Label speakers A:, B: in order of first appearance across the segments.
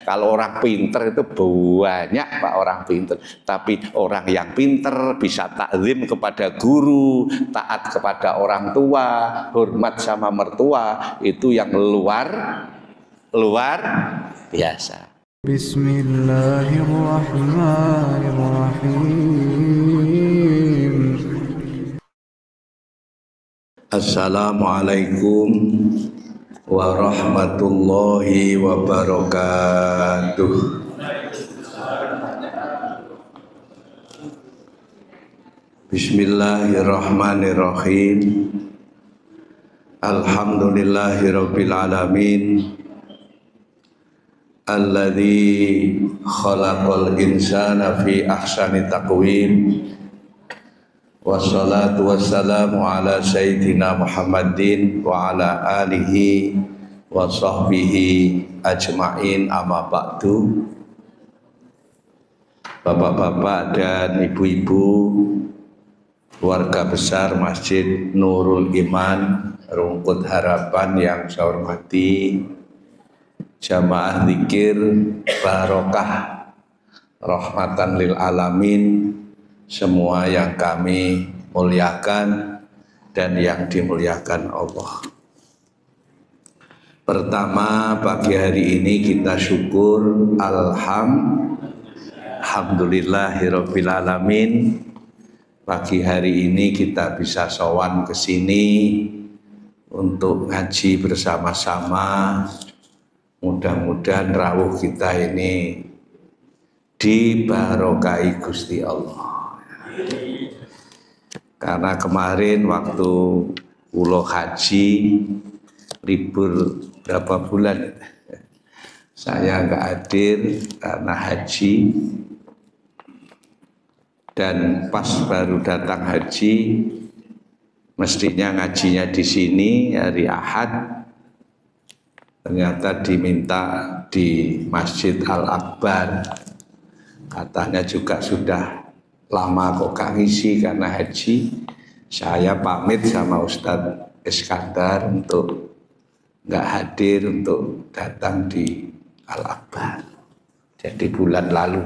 A: Kalau orang pinter itu banyak Pak orang pinter, tapi orang yang pinter bisa takzim kepada guru, taat kepada orang tua, hormat sama mertua, itu yang luar biasa. Bismillahirrahmanirrahim. Assalamualaikum warahmatullahi wabarakatuh. Bismillahirrahmanirrahim. Alhamdulillahirabbil alamin. Alladzi khalaqal insana fi ahsani taqwim. Wassalatu wassalamu ala sayyidina Muhammadin wa ala alihi wa sahbihi ajma'in, amma ba'du. Bapak-bapak dan ibu-ibu, keluarga besar Masjid Nurul Iman Rungkut Harapan yang saya hormati, jamaah zikir barokah rahmatan lil alamin, semua yang kami muliakan dan yang dimuliakan Allah. Pertama, pagi hari ini kita syukur alhamdulillahirabbil alamin. Pagi hari ini kita bisa sowan ke sini untuk ngaji bersama-sama. Mudah-mudahan rawuh kita ini dibarokai Gusti Allah. Karena kemarin waktu pulau haji libur berapa bulan saya nggak hadir karena haji, dan pas baru datang haji mestinya ngajinya di sini hari Ahad, ternyata diminta di Masjid Al-Akbar. Katanya juga sudah lama kok gak ngisi karena haji. Saya pamit sama Ustadz Iskandar untuk nggak hadir untuk datang di Al-Akbar. Jadi bulan lalu.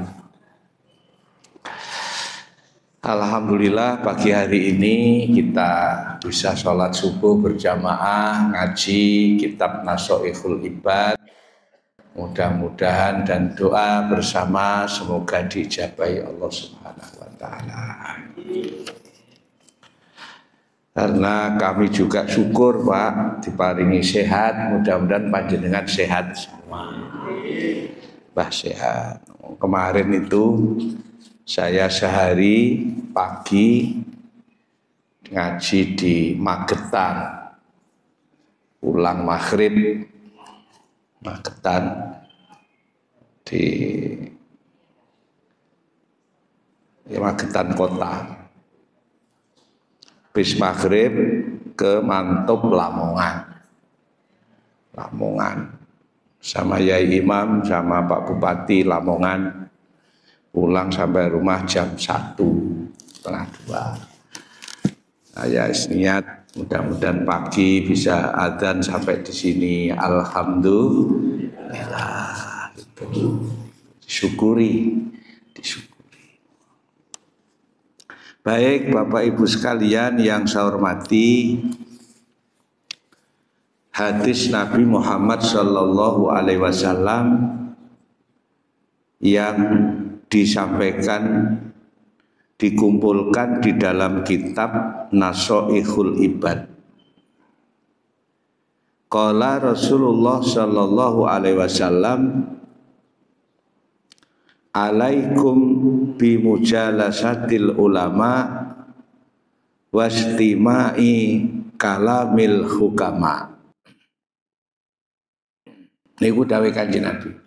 A: Alhamdulillah pagi hari ini kita bisa sholat subuh berjamaah, ngaji kitab Nasoihul Ibad. Mudah-mudahan dan doa bersama semoga diijabahi Allah Subhanahu wa Ta'ala. Karena kami juga syukur Pak diparingi sehat, mudah-mudahan panjenengan sehat semua. Mbah sehat. Kemarin itu saya sehari pagi ngaji di Magetan, pulang maghrib Magetan di Magetan kota. Bis maghrib ke Mantub Lamongan sama Yai Imam sama Pak Bupati Lamongan. Pulang sampai rumah jam 1:30. Saya niat mudah-mudahan pagi bisa adzan sampai di sini. Alhamdulillah. Disyukuri. Baik Bapak Ibu sekalian yang saya hormati, hadis Nabi Muhammad Sallallahu Alaihi Wasallam yang disampaikan, dikumpulkan di dalam kitab Nasoihul Ibad. Qala Rasulullah Sallallahu Alaihi Wasallam, alaikum bimujalasatil ulama wastimai kalamil hukama. Niku dawuh Kanjeng Nabi.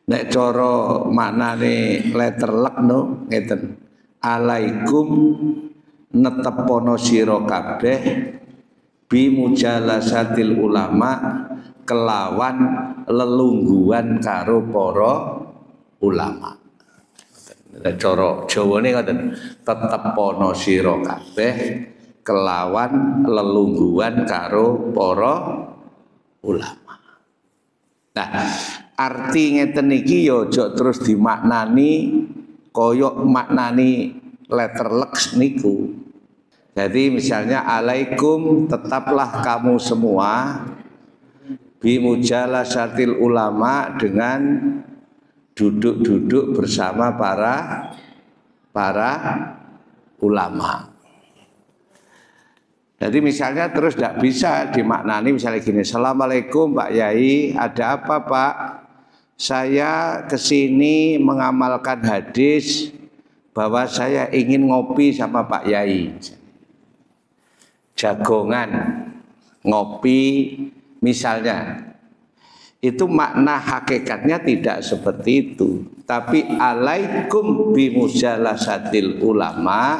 A: Nek cara maknane letter lek no ngeten. Alaikum netepono sira kabeh bimujalasatil ulama kelawan lelungguhan karo para ulama. Cara Jawane ngoten, tetepono sira kabeh kelawan lelungguhan karo para ulama. Nah, arti ngeten iki ya aja terus dimaknani koyok maknani letter lex niku. Jadi misalnya alaikum tetaplah kamu semua bimujalasatil ulama dengan duduk-duduk bersama para ulama. Jadi misalnya terus tidak bisa dimaknani misalnya gini, Assalamualaikum Pak Yai, ada apa Pak? Saya kesini mengamalkan hadis bahwa saya ingin ngopi sama Pak Yai. Jagongan, ngopi misalnya. Itu makna hakikatnya tidak seperti itu. Tapi alaikum bimujalasatil ulama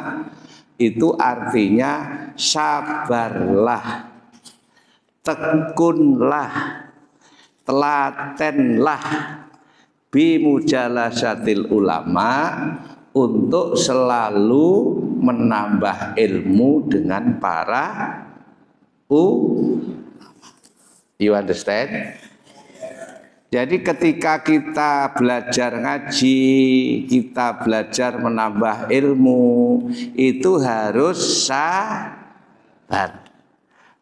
A: itu artinya sabarlah, tekunlah, telatenlah bimujalasatil ulama untuk selalu menambah ilmu dengan para ulama. You understand? Jadi ketika kita belajar ngaji, kita belajar menambah ilmu, itu harus sabar,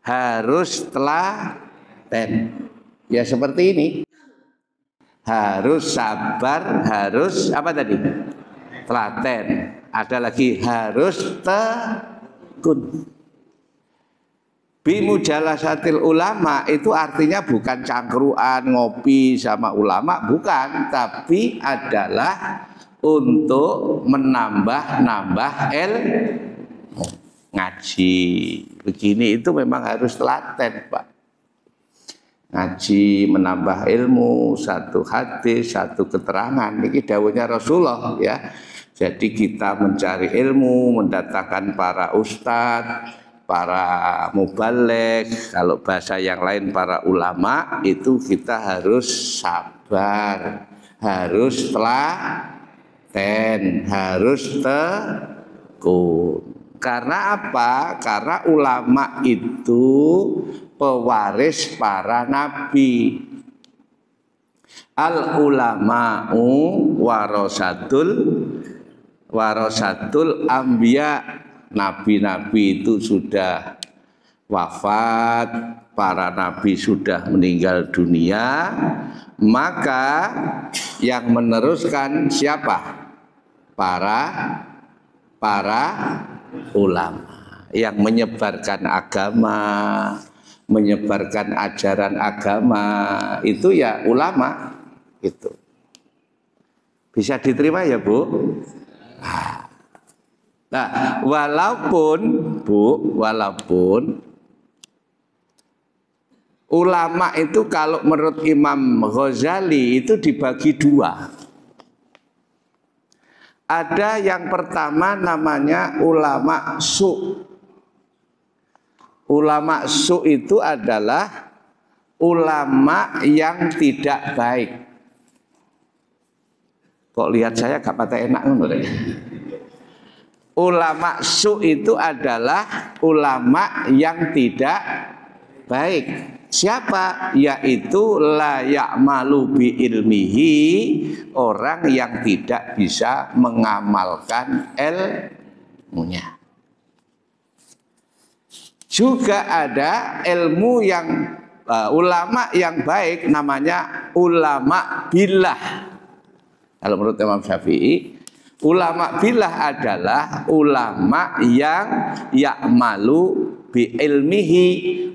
A: harus telaten. Ya seperti ini, harus sabar, harus apa tadi? Telaten. Ada lagi harus tekun. Bimujalasatil ulama itu artinya bukan cangkruan ngopi sama ulama, bukan, tapi adalah untuk menambah ilmu. Ngaji begini itu memang harus telaten, Pak. Ngaji menambah ilmu, satu hadis, satu keterangan. Ini dawuhnya Rasulullah ya. Jadi kita mencari ilmu, mendatangkan para ustadz, para mubaligh, kalau bahasa yang lain para ulama, itu kita harus sabar, harus telaten, harus tekun. Karena apa? Karena ulama itu pewaris para nabi. Al ulama'u warasatul anbiya. Nabi-nabi itu sudah wafat, para nabi sudah meninggal dunia, maka yang meneruskan siapa? Para ulama yang menyebarkan agama, menyebarkan ajaran agama, itu ya ulama itu. Bisa diterima ya, Bu? Nah, walaupun ulama itu kalau menurut Imam Ghazali itu dibagi dua. Ada yang pertama namanya ulama su. Ulama su itu adalah ulama yang tidak baik. Kok lihat saya gak patah enak ngono. Ulama su itu adalah ulama yang tidak baik. Siapa? Yaitu la ya'malu bi ilmihi, orang yang tidak bisa mengamalkan ilmunya. Juga ada ilmu yang ulama yang baik namanya ulama billah. Kalau menurut Imam Syafi'i, ulama billah adalah ulama yang ya'malu bi ilmihi,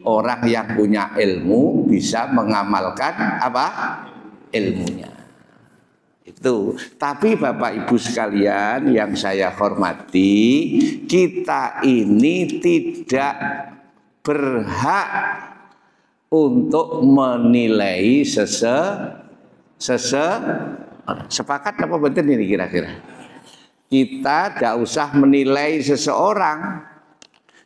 A: orang yang punya ilmu bisa mengamalkan apa? Ilmunya. Itu. Tapi Bapak Ibu sekalian yang saya hormati, kita ini tidak berhak untuk menilai sepakat apa betul ini kira-kira? Kita tidak usah menilai seseorang.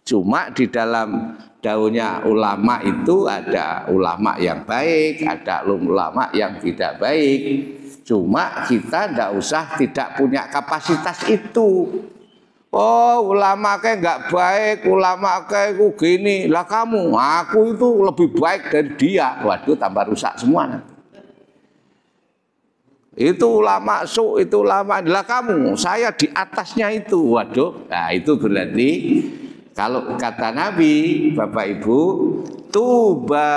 A: Cuma di dalam daunnya ulama itu ada ulama yang baik, ada ulama yang tidak baik. Cuma kita tidak punya kapasitas itu. Oh, ulama kayak nggak baik, ulama kayak gini. Lah kamu, aku itu lebih baik dari dia. Waduh, tambah rusak semua. Itu ulama su, itu ulama adalah kamu, saya di atasnya itu. Waduh, nah itu berarti kalau kata Nabi, Bapak Ibu, tuba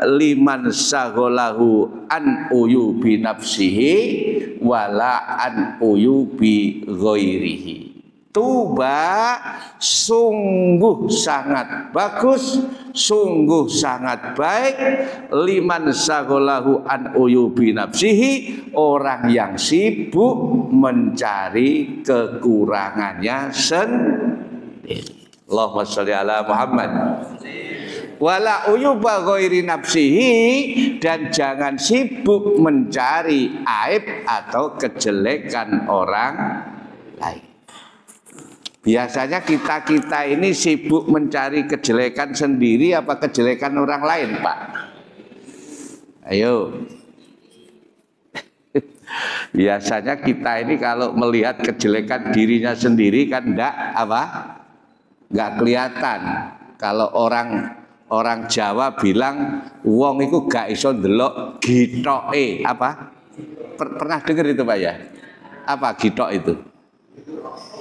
A: liman sagolahu an uyubi nafsihi wala an uyubi ghairihi. Tuba sungguh sangat bagus, sungguh sangat baik liman sagolahu an uyubi nafsihi, orang yang sibuk mencari kekurangannya sendiri. Allahumma sholli ala Muhammad. Wala uyuba ghairi nafsihi, dan jangan sibuk mencari aib atau kejelekan orang lain. Biasanya kita ini sibuk mencari kejelekan sendiri apa kejelekan orang lain, Pak? Ayo. Biasanya kita ini kalau melihat kejelekan dirinya sendiri kan enggak kelihatan. Kalau orang Jawa bilang wong iku gak iso ndelok gitoke apa? Pernah dengar itu, Pak ya? Apa gitok itu?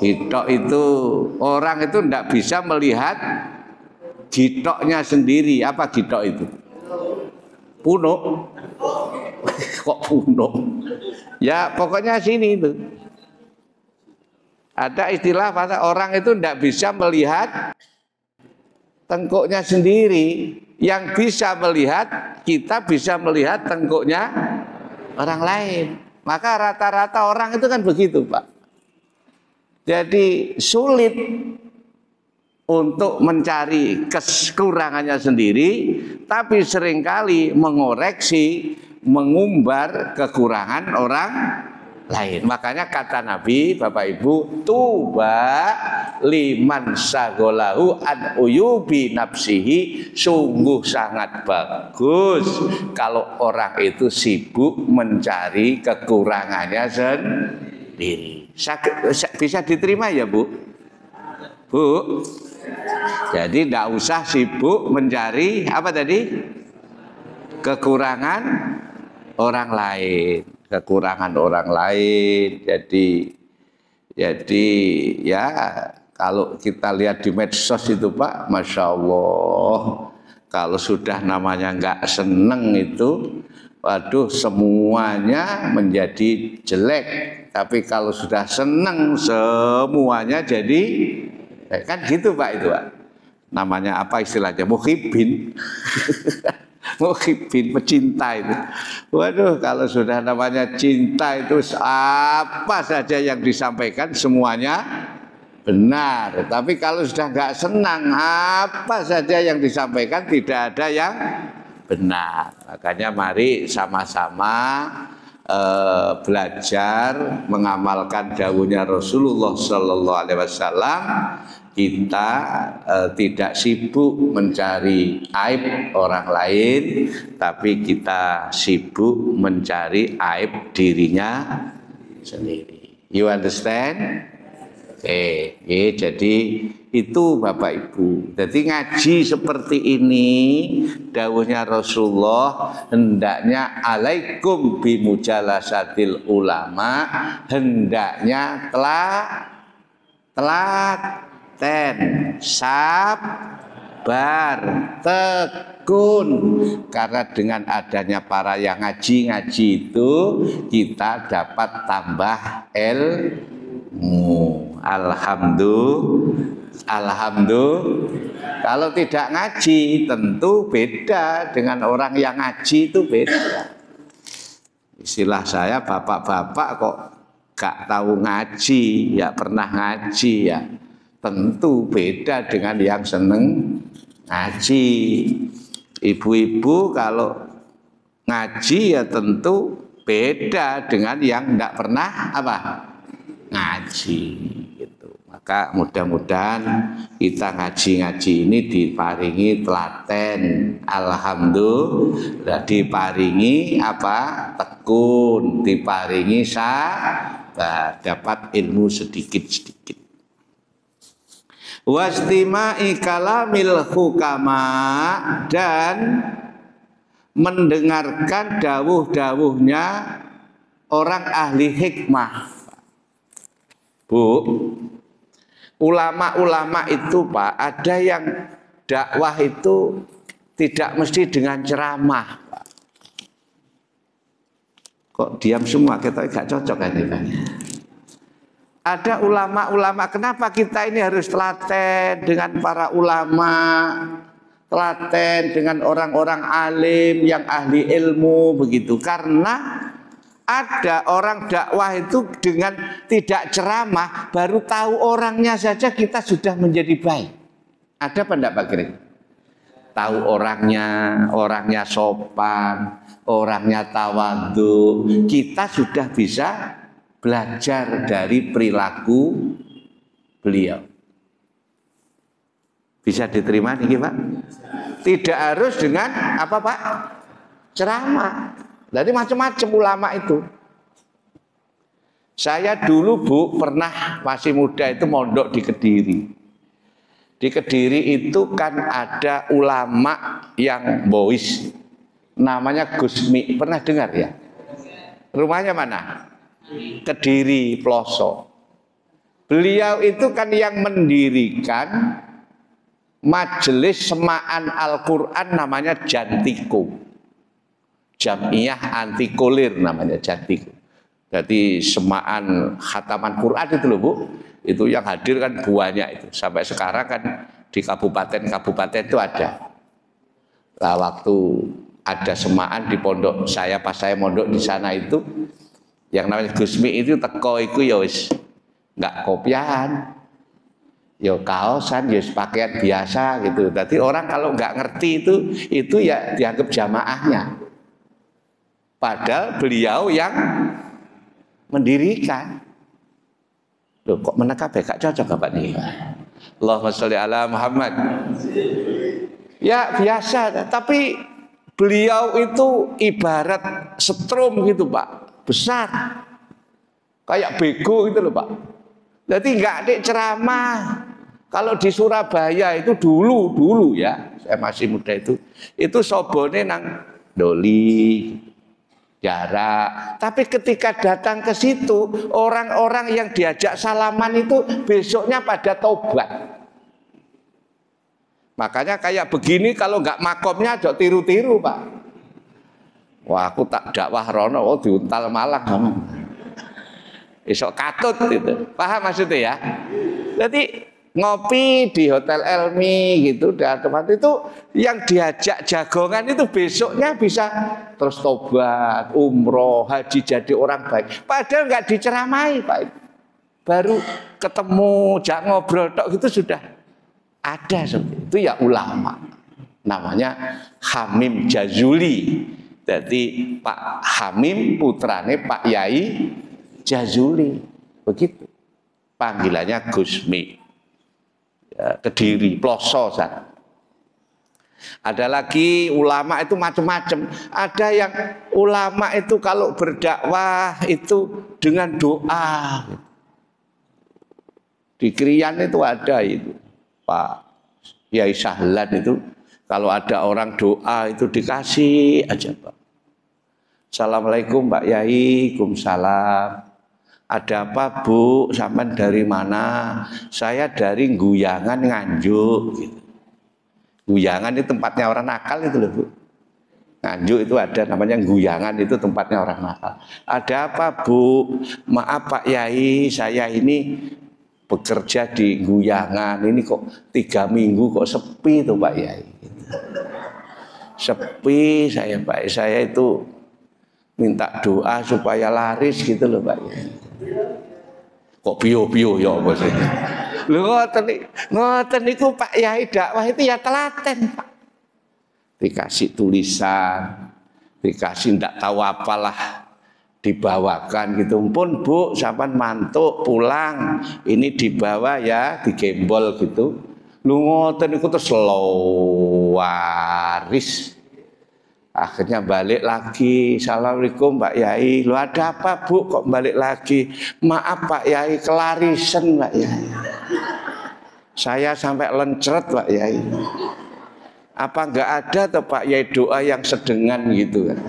A: Gitok itu orang itu ndak bisa melihat gitoknya sendiri. Apa gitok itu? Punuk. Kok punuk? Ya pokoknya sini itu. Ada istilah pada orang itu ndak bisa melihat tengkuknya sendiri. Yang bisa melihat, kita bisa melihat tengkuknya orang lain. Maka rata-rata orang itu kan begitu, Pak. Jadi sulit untuk mencari kekurangannya sendiri, tapi seringkali mengoreksi, mengumbar kekurangan orang lain. Makanya kata Nabi, Bapak Ibu, tuba liman sagolahu an uyubi nafsihi, sungguh sangat bagus kalau orang itu sibuk mencari kekurangannya sendiri. Bisa diterima ya, Bu? Bu, jadi tidak usah sibuk mencari apa tadi? Kekurangan orang lain. Kekurangan orang lain. Jadi ya kalau kita lihat di medsos itu, Pak, Masya Allah, kalau sudah namanya nggak seneng itu, waduh, semuanya menjadi jelek. Tapi kalau sudah seneng, semuanya jadi kan gitu, Pak, itu, Pak. Namanya apa istilahnya? Muhibin. Muhibin, pecinta itu. Waduh, kalau sudah namanya cinta itu apa saja yang disampaikan semuanya benar. Tapi kalau sudah nggak senang, apa saja yang disampaikan tidak ada yang benar. Makanya mari sama-sama belajar mengamalkan dawuhnya Rasulullah Sallallahu Alaihi Wasallam. Kita tidak sibuk mencari aib orang lain, tapi kita sibuk mencari aib dirinya sendiri. You understand? Oke, jadi itu Bapak Ibu. Jadi ngaji seperti ini, dawuhnya Rasulullah, hendaknya alaikum bimujalasatil ulama, hendaknya telaten, sabar, tekun. Karena dengan adanya para yang ngaji itu, kita dapat tambah ilmu. Alhamdulillah. Kalau tidak ngaji tentu beda dengan orang yang ngaji, itu beda. Istilah saya, bapak-bapak kok gak tahu ngaji, ya pernah ngaji ya, tentu beda dengan yang seneng ngaji. Ibu-ibu kalau ngaji ya tentu beda dengan yang tidak pernah ngaji gitu. Maka mudah-mudahan kita ngaji-ngaji ini diparingi telaten, alhamdulillah, diparingi tekun, diparingi sabar, dapat ilmu sedikit-sedikit. Wastima'i kalamil hukama, dan mendengarkan dawuh-dawuhnya orang ahli hikmah. Bu, ulama-ulama itu Pak, ada yang dakwah itu tidak mesti dengan ceramah Pak. Kok diam semua, kita gak cocok kan ini Pak. Ada ulama-ulama, kenapa kita ini harus telaten dengan para ulama, telaten dengan orang-orang alim yang ahli ilmu begitu. Karena ada orang dakwah itu dengan tidak ceramah, baru tahu orangnya saja kita sudah menjadi baik. Ada apa enggak Pak Kirim? Tahu orangnya, orangnya sopan, orangnya tawadhu, kita sudah bisa belajar dari perilaku beliau. Bisa diterima nih Pak? Tidak harus dengan apa Pak? Ceramah. Jadi macam-macam ulama itu. Saya dulu Bu pernah masih muda itu mondok di Kediri. Di Kediri itu kan ada ulama yang bois, namanya Gusmi. Pernah dengar ya? Rumahnya mana? Kediri Ploso. Beliau itu kan yang mendirikan majelis semaan Al-Quran namanya Jantiko, Jamiyah Anti Kolir namanya Jantiko. Jadi semaan khataman Quran itu loh Bu, itu yang hadir kan banyak itu. Sampai sekarang kan di kabupaten-kabupaten itu ada. Nah, waktu ada semaan di pondok saya, pas saya mondok di sana itu, yang namanya Gusmi itu teko itu ya wis nggak kopiahan, ya kaosan, ya pakaian biasa gitu. Jadi orang kalau nggak ngerti itu ya dianggap jamaahnya. Padahal beliau yang mendirikan. Loh, kok menekap ya? Gak cocok Pak nih. Allahumma sholli ala Muhammad. Ya biasa, tapi beliau itu ibarat setrum gitu Pak. Besar, kayak bego gitu loh Pak. Jadi nggak ada ceramah. Kalau di Surabaya itu dulu ya, saya masih muda itu sobone nang doli jarak. Tapi ketika datang ke situ, orang-orang yang diajak salaman itu besoknya pada tobat. Makanya kayak begini kalau nggak makomnya aja tiru-tiru Pak. Wah aku tak dakwah rono, oh diuntal Malang sama. Esok katut gitu. Paham maksudnya ya? Jadi ngopi di Hotel Elmi gitu, dan tempat itu yang diajak jagongan itu besoknya bisa terus tobat, umroh, haji, jadi orang baik. Padahal nggak diceramai Pak. Baru ketemu, jak ngobrol tok gitu sudah ada seperti itu ya ulama. Namanya Hamim Jazuli. Jadi Pak Hamim putrane Pak Yai Jazuli, begitu. Panggilannya Gusmi, ya, Kediri, Ploso sana. Ada lagi ulama itu macam-macam. Ada yang ulama itu kalau berdakwah itu dengan doa. Di Krian itu ada itu Pak Yai Sahlan itu, kalau ada orang doa itu dikasih aja Pak. Assalamualaikum Pak Yai, Waalaikumsalam. Ada apa Bu? Sampai dari mana? Saya dari Guyangan Nganjuk. Gitu. Guyangan itu tempatnya orang nakal itu loh Bu. Nganjuk itu ada namanya Guyangan, itu tempatnya orang nakal. Ada apa Bu? Maaf Pak Yai, saya ini bekerja di Guyangan. Ini kok 3 minggu kok sepi tuh Pak Yai. Sepi saya Pak. Saya itu minta doa supaya laris gitu loh Pak. Kok bio-bio ya apa sih? Lho ngoten niku Pak Yai dakwah itu ya telaten Pak. Dikasih tulisan, dikasih ndak tahu apalah, dibawakan gitu. Pun Bu, sampean mantuk pulang, ini dibawa ya, digembol gitu. Lu ngoten niku terus waris. Akhirnya balik lagi. Assalamualaikum Pak Yai. Lu ada apa Bu kok balik lagi? Maaf Pak Yai, kelarisan Pak Yai. Saya sampai lencret Pak Yai. Apa enggak ada tuh Pak Yai doa yang sedengan gitu kan?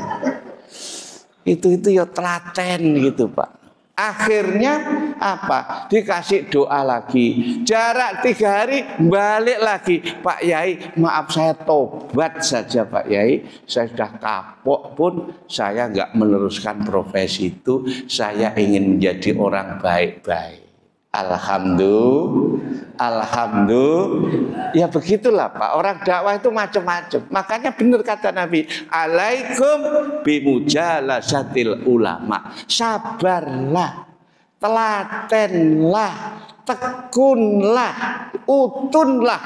A: Itu ya telaten gitu Pak. Akhirnya apa? Dikasih doa lagi. Jarak 3 hari balik lagi. Pak Yai, maaf saya tobat saja Pak Yai. Saya sudah kapok pun saya nggak meneruskan profesi itu. Saya ingin menjadi orang baik-baik. Alhamdulillah. Ya begitulah Pak. Orang dakwah itu macam-macam. Makanya benar kata Nabi, alaikum bimujalasatil ulama. Sabarlah, telatenlah, tekunlah, utunlah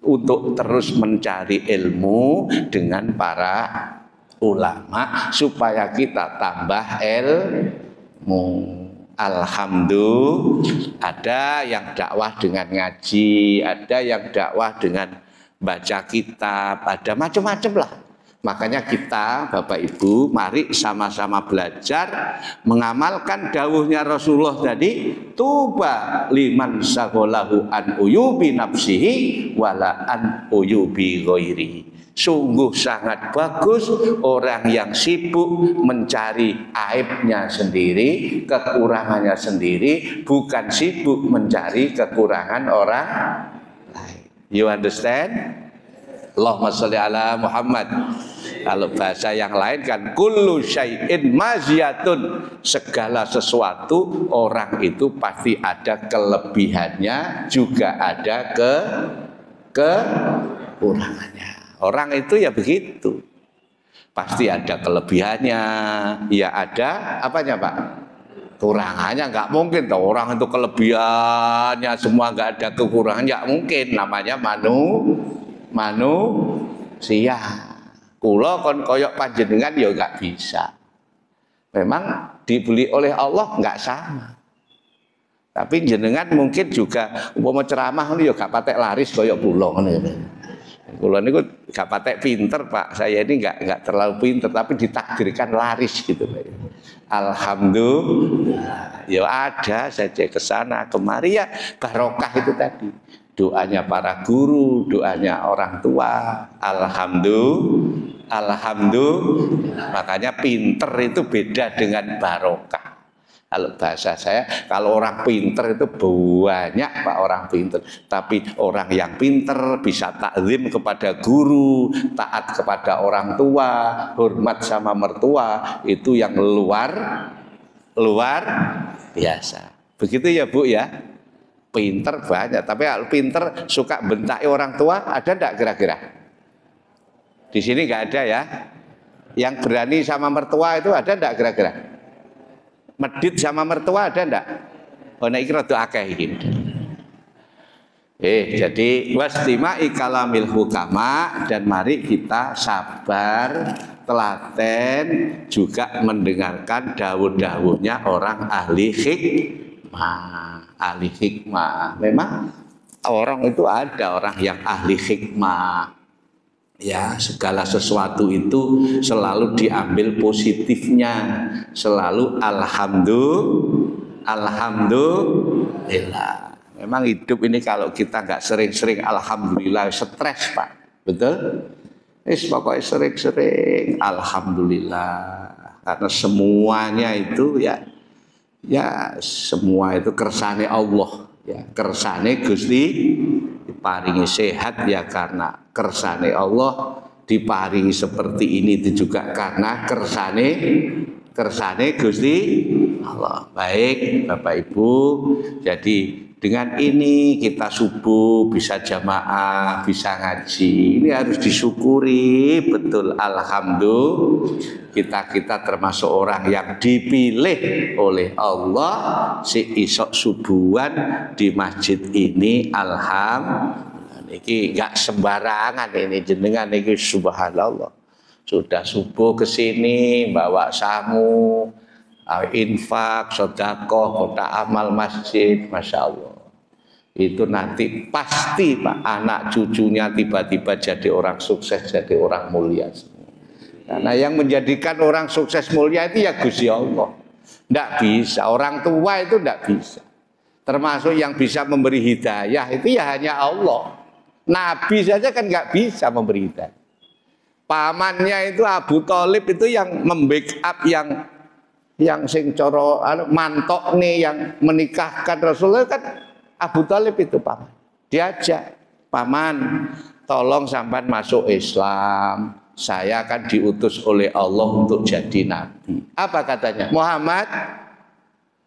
A: untuk terus mencari ilmu dengan para ulama supaya kita tambah ilmu. Alhamdulillah, ada yang dakwah dengan ngaji, ada yang dakwah dengan baca kitab, ada macam-macam lah. Makanya kita Bapak Ibu mari sama-sama belajar mengamalkan dawuhnya Rasulullah tadi, tuba liman sagolahu an uyubi nafsihi wala an uyubi ghairihi. Sungguh sangat bagus orang yang sibuk mencari aibnya sendiri, kekurangannya sendiri, bukan sibuk mencari kekurangan orang lain. You understand? Allahumma sholli ala Muhammad. Kalau bahasa yang lain kan kullu syai'in maziyatun. Segala sesuatu orang itu pasti ada kelebihannya, juga ada kekurangannya. Orang itu ya begitu. Pasti ada kelebihannya, ya ada apanya Pak? Kurangannya. Nggak mungkin toh orang itu kelebihannya semua, nggak ada kekurangan, nggak mungkin. Namanya manusia. Kula kon koyok panjenengan ya nggak bisa. Memang dibeli oleh Allah nggak sama. Tapi jenengan mungkin juga umpama ceramah ya gak patek laris koyok kula ngono. Kula niku gak patek pinter Pak. Saya ini nggak terlalu pinter, tapi ditakdirkan laris gitu Pak. Alhamdulillah. Ya ada saja ke sana kemari ya barokah itu tadi. Doanya para guru, doanya orang tua. Alhamdulillah. Makanya pinter itu beda dengan barokah. Kalau bahasa saya, kalau orang pinter itu banyak Pak orang pinter. Tapi orang yang pinter bisa takzim kepada guru, taat kepada orang tua, hormat sama mertua, itu yang luar biasa. Begitu ya Bu ya. Pinter banyak, tapi kalau pinter suka bentai orang tua, ada enggak kira-kira? Di sini enggak ada ya. Yang berani sama mertua itu ada enggak kira-kira? Medit sama mertua ada enggak? Oh nek iki rada akeh iki. Jadi wastima'i kalamil hukama, dan mari kita sabar, telaten, juga mendengarkan dawuh-dawuhnya orang ahli hikmah. Memang orang itu ada orang yang ahli hikmah. Ya, segala sesuatu itu selalu diambil positifnya, selalu alhamdulillah. Memang hidup ini kalau kita nggak sering-sering alhamdulillah, stres Pak, betul? Pokoknya sering-sering alhamdulillah, karena semuanya itu ya semua itu kersane Allah, ya kersane Gusti. Diparingi sehat ya karena kersane Allah, diparingi seperti ini itu juga karena kersane Gusti Allah. Baik Bapak Ibu, jadi dengan ini kita subuh bisa jamaah, bisa ngaji. Ini harus disyukuri betul. Alhamdulillah, kita termasuk orang yang dipilih oleh Allah si isok subuhan di masjid ini. Alhamdulillah, ini nggak sembarangan ini jenengan ini, subhanallah. Sudah subuh ke sini bawa samu, infak, sedekah, kotak amal masjid, masya Allah. Itu nanti pasti Pak anak cucunya tiba-tiba jadi orang sukses, jadi orang mulia semua. Karena yang menjadikan orang sukses mulia itu ya Gusti Allah. Tidak bisa, orang tua itu tidak bisa. Termasuk yang bisa memberi hidayah itu ya hanya Allah. Nabi saja kan nggak bisa memberi hidayah. Pamannya itu Abu Thalib itu yang membackup yang sing coro mantok nih yang menikahkan Rasulullah kan Abu Thalib itu paman. Diajak, paman, tolong sampai masuk Islam. Saya akan diutus oleh Allah untuk jadi nabi. Apa katanya? Muhammad,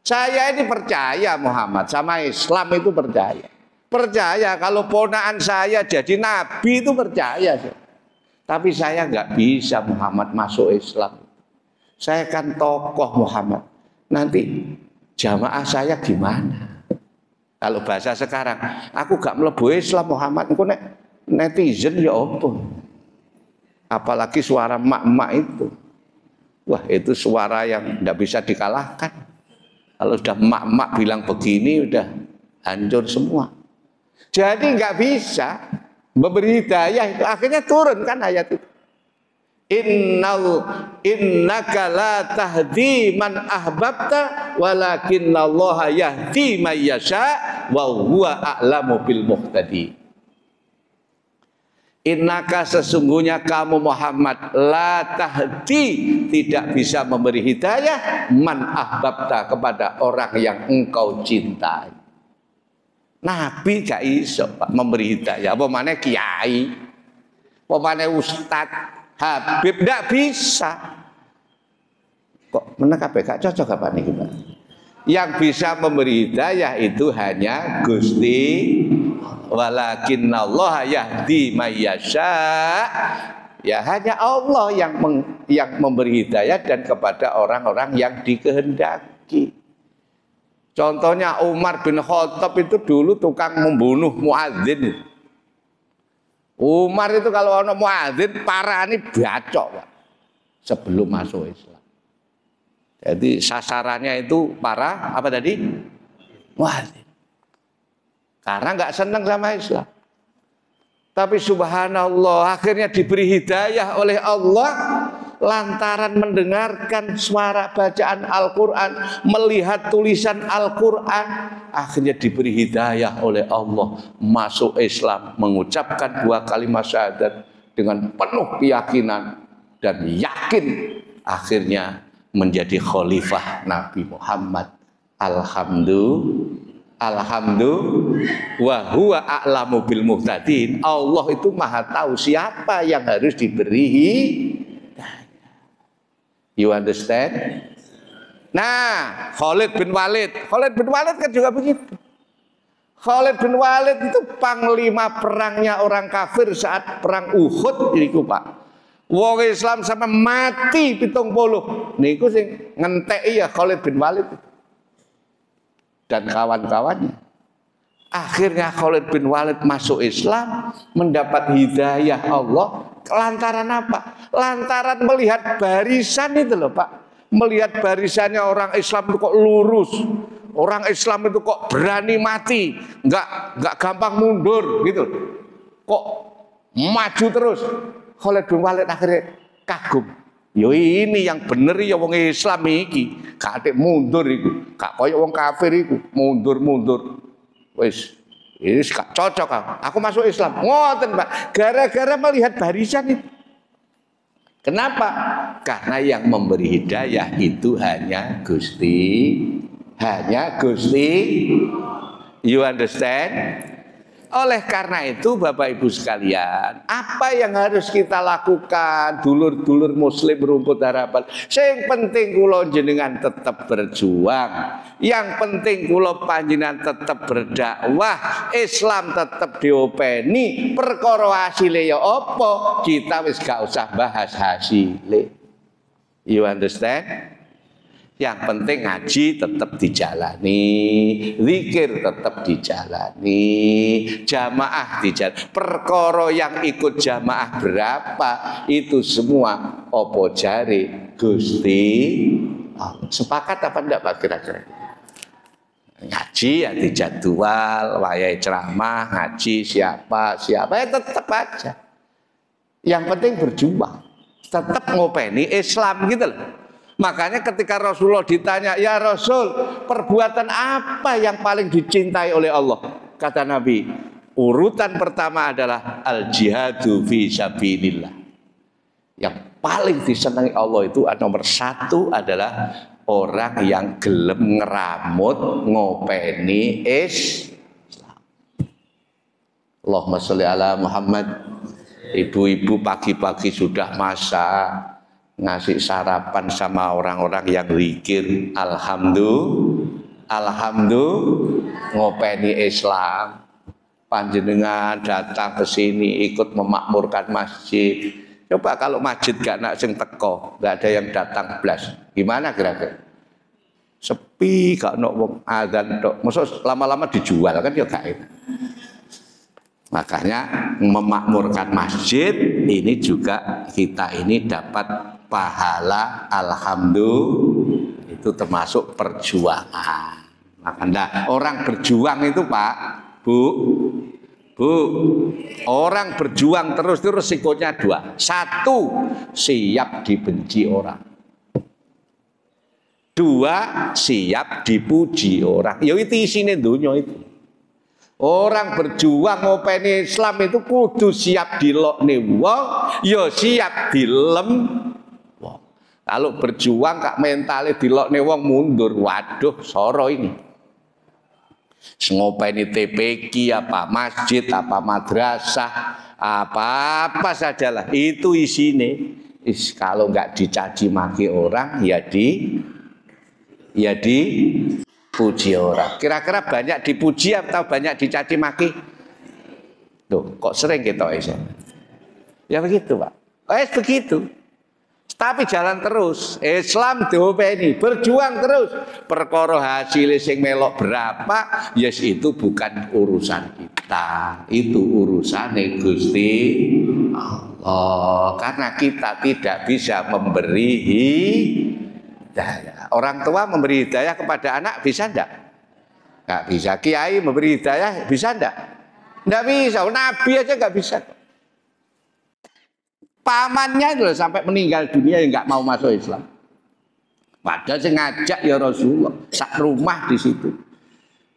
A: saya ini percaya Muhammad sama Islam itu percaya. Percaya kalau ponakan saya jadi nabi itu percaya. Tapi saya nggak bisa Muhammad masuk Islam. Saya kan tokoh Muhammad. Nanti jamaah saya gimana? Kalau bahasa sekarang, aku gak mlebu Islam Muhammad, aku netizen ya apa? Apalagi suara mak-mak itu. Wah, itu suara yang tidak bisa dikalahkan. Kalau sudah mak-mak bilang begini, udah hancur semua. Jadi nggak bisa memberi hidayah itu. Akhirnya turun kan ayat itu. Innaka la tahdi man ahbabta walakinallaha yahdi man yasha wa huwa a'lamu bil muhtadi. Innaka sesungguhnya kamu Muhammad la tahdi tidak bisa memberi hidayah man ahbabta kepada orang yang engkau cintai. Nabi gak iso Pak memberi hidayah. Apa mana kiai? Apa mana ustad? Habib tidak bisa. Kok menekap gak cocok apa nih kita? Yang bisa memberi hidayah itu hanya Gusti, walakinnallaha yahdi may yasha. Ya hanya Allah yang memberi hidayah dan kepada orang-orang yang dikehendaki. Contohnya Umar bin Khattab itu dulu tukang membunuh muadzin. Umar itu kalau ada muadzin parani bacok Pak, sebelum masuk Islam. Jadi sasarannya itu para apa tadi? Muadzin. Karena nggak senang sama Islam. Tapi subhanallah akhirnya diberi hidayah oleh Allah lantaran mendengarkan suara bacaan Al-Quran, melihat tulisan Al-Quran, akhirnya diberi hidayah oleh Allah masuk Islam, mengucapkan 2 kalimat syahadat dengan penuh keyakinan dan yakin akhirnya menjadi khalifah Nabi Muhammad. Alhamdulillah wa huwa a'lamu bil muhtadin. Allah itu maha tahu siapa yang harus diberi hidayah. You understand? Nah, Khalid bin Walid kan juga begitu. Khalid bin Walid itu panglima perangnya orang kafir saat perang Uhud niku Pak. Wong Islam sampai mati 70. Niku sing ngenteki ya Khalid bin Walid dan kawan-kawannya. Akhirnya Khalid bin Walid masuk Islam, mendapat hidayah Allah. Lantaran apa? Lantaran melihat barisan itu loh Pak. Melihat barisannya orang Islam itu kok lurus. Orang Islam itu kok berani mati, nggak gampang mundur gitu. Kok maju terus. Khalid bin Walid akhirnya kagum. Yo ini yang bener ya wong Islam iki, gak atik mundur iku. Gak koyo wong kafir iku, mundur-mundur. Wis, ini gak cocok aku masuk Islam. Ngoten, Pak. Gara-gara melihat barisan itu. Kenapa? Karena yang memberi hidayah itu hanya Gusti. You understand? Oleh karena itu Bapak Ibu sekalian, apa yang harus kita lakukan dulur-dulur muslim rumput harapan? Yang penting kula jenengan tetap berjuang. Yang penting kula panjenengan tetap berdakwah, Islam tetap diopeni, perkara hasile ya apa? Kita wis gak usah bahas hasile. You understand? Yang penting ngaji tetap dijalani, zikir tetap dijalani, jamaah dijalani. Perkara yang ikut jamaah berapa itu semua opo jari Gusti Allah. Sepakat apa enggak Pak kira-kira? Ngaji ya dijadwal, wayahe ceramah, ngaji siapa ya tetap aja. Yang penting berjuang, tetap ngopeni Islam gitu loh. Makanya ketika Rasulullah ditanya, ya Rasul, perbuatan apa yang paling dicintai oleh Allah? Kata Nabi, urutan pertama adalah al-jihadu fi sabilillah. paling disenangi Allah itu nomor satu adalah orang yang gelem ngeramut ngopeni Islam. Allahumma sholli ala Muhammad. Ibu-ibu pagi-pagi sudah masak, ngasih sarapan sama orang-orang yang zikir. Alhamdulillah ngopeni Islam. Panjenengan datang ke sini ikut memakmurkan masjid. Coba kalau masjid gak nak sing teko, gak ada yang datang blas. Gimana kira-kira? Sepi gak nok wong adzan tok. Mosok lama-lama dijual kan ya gak enak. Makanya memakmurkan masjid ini juga kita ini dapat pahala alhamdulillah, itu termasuk perjuangan. Makanya orang berjuang itu Pak, Bu, orang berjuang terus itu resikonya dua. Satu, siap dibenci orang. Dua, siap dipuji orang. Ya itu isinya dunia itu. Orang berjuang ngopeni Islam itu kudu siap dilokne wong, ya siap dilem wong. Kalau berjuang kak mentale dilokne wong mundur, waduh soro ini. Ngopeni TPQ apa masjid apa madrasah apa sajalah itu isine. Kalau nggak dicaci maki orang ya dipuji orang. Kira-kira banyak dipuji atau banyak dicaci maki? Tuh, kok sering gitu ya begitu Pak. Begitu. Tapi jalan terus. Islam diopeni, berjuang terus. Perkara hasil sing melok berapa, yes itu bukan urusan kita. Itu urusan Gusti Allah. Karena kita tidak bisa memberi hidayah. Orang tua memberi hidayah kepada anak bisa enggak? Enggak bisa. Kiai memberi hidayah bisa enggak? Enggak bisa. Nabi aja enggak bisa. Pamannya itu sampai meninggal dunia yang nggak mau masuk Islam. Padahal saya ngajak ya Rasulullah, sak rumah di situ.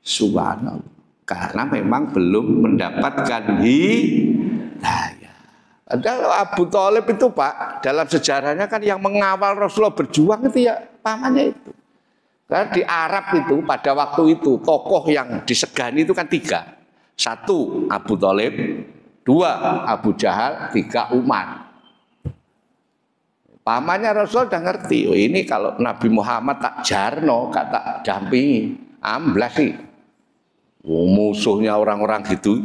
A: Subhanallah. Karena memang belum mendapatkan hidayah. Padahal Abu Thalib itu Pak, dalam sejarahnya kan yang mengawal Rasulullah berjuang itu ya pamannya itu. Karena di Arab itu pada waktu itu tokoh yang disegani itu kan tiga. Satu Abu Thalib, dua Abu Jahal, tiga Umar. Pamannya Rasul udah ngerti, oh ini kalau Nabi Muhammad tak jarno, tak dampingi, amblas sih. Oh, musuhnya orang-orang gitu.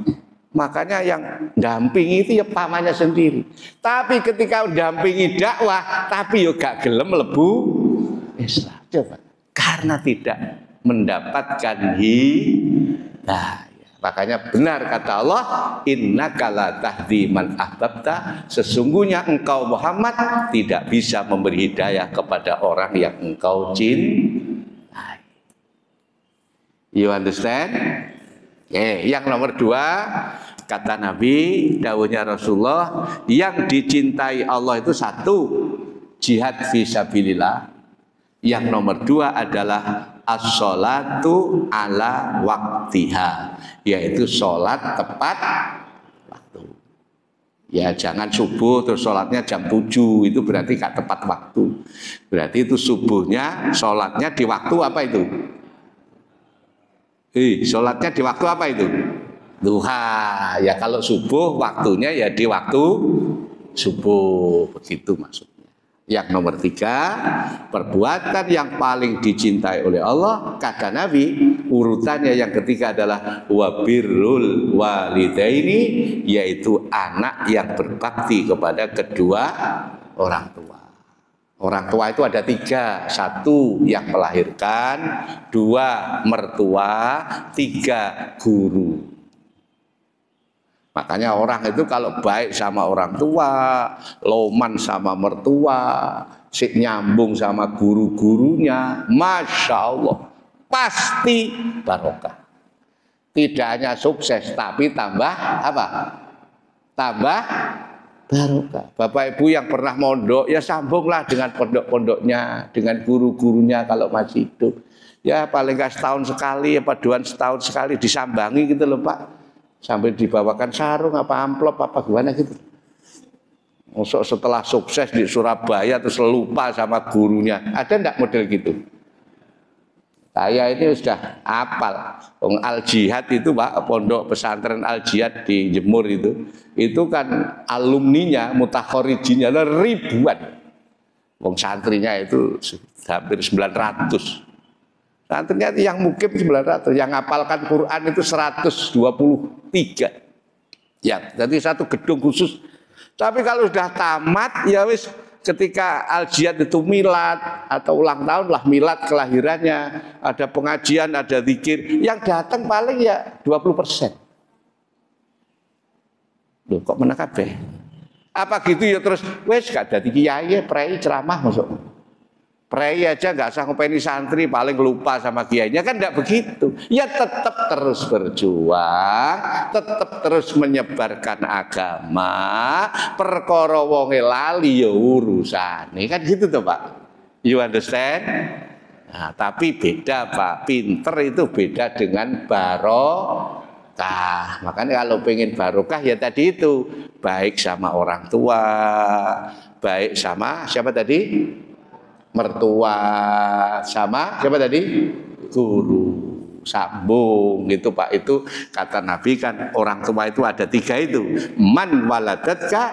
A: Makanya yang dampingi itu ya pamannya sendiri. Tapi ketika dampingi dakwah, tapi yo gak gelem mlebu Islam. Coba, karena tidak mendapatkan hidayah. Makanya benar kata Allah, innaka la tahdi man ahbabta, sesungguhnya engkau Muhammad tidak bisa memberi hidayah kepada orang yang engkau cintai. You understand? Yang nomor dua, kata Nabi, dawuhnya Rasulullah, yang dicintai Allah itu satu, jihad fisabilillah. Yang nomor dua adalah as-sholatu ala waktiha, yaitu sholat tepat waktu. Ya jangan subuh terus sholatnya jam 7, itu berarti gak tepat waktu. Berarti itu subuhnya sholatnya di waktu apa itu? Sholatnya di waktu apa itu? Duha. Ya kalau subuh waktunya ya di waktu subuh, begitu maksudnya. Yang nomor tiga, perbuatan yang paling dicintai oleh Allah, kata Nabi, urutannya yang ketiga adalah wabirrul walidaini, yaitu anak yang berbakti kepada kedua orang tua. Orang tua itu ada tiga, satu yang melahirkan, dua mertua, tiga guru. Makanya orang itu kalau baik sama orang tua, loman sama mertua, sik nyambung sama guru-gurunya, Masya Allah, pasti barokah. Tidak hanya sukses, tapi tambah apa? Tambah barokah. Bapak Ibu yang pernah mondok, ya sambunglah dengan pondok-pondoknya, dengan guru-gurunya kalau masih hidup. Ya paling nggak setahun sekali, apa setahun sekali disambangi gitu loh Pak. Sampai dibawakan sarung apa amplop apa gimana gitu. Masuk setelah sukses di Surabaya terus lupa sama gurunya. Ada enggak model gitu? Saya ini sudah hafal. Al Jihad itu Pak, pondok pesantren Al Jihad di Jemur itu kan alumninya mutakhorijinnya ribuan. Wong santrinya itu hampir 900. Santrinya yang mukim 900, yang ngapalkan Quran itu 123. Ya, jadi satu gedung khusus. Tapi kalau sudah tamat ya wis, ketika Al-Jihad itu milad atau ulang tahun lah milad kelahirannya, ada pengajian, ada zikir, yang datang paling ya 20%. Loh kok mana kabeh? Apa gitu ya terus wis gak dadi kiai prei ceramah masuk. Prei aja nggak sanggup ini santri paling lupa sama kiainya, kan enggak begitu. Ya tetap terus berjuang, tetap terus menyebarkan agama. Perkara wonge lali ya urusane, kan gitu tuh Pak. You understand? Nah, tapi beda Pak, pinter itu beda dengan barokah. Makanya kalau pengen barokah ya tadi itu, baik sama orang tua, baik sama siapa tadi? Mertua, sama siapa tadi? Guru. Sambung gitu Pak. Itu kata Nabi kan orang tua itu ada 3 itu. Man waladatka,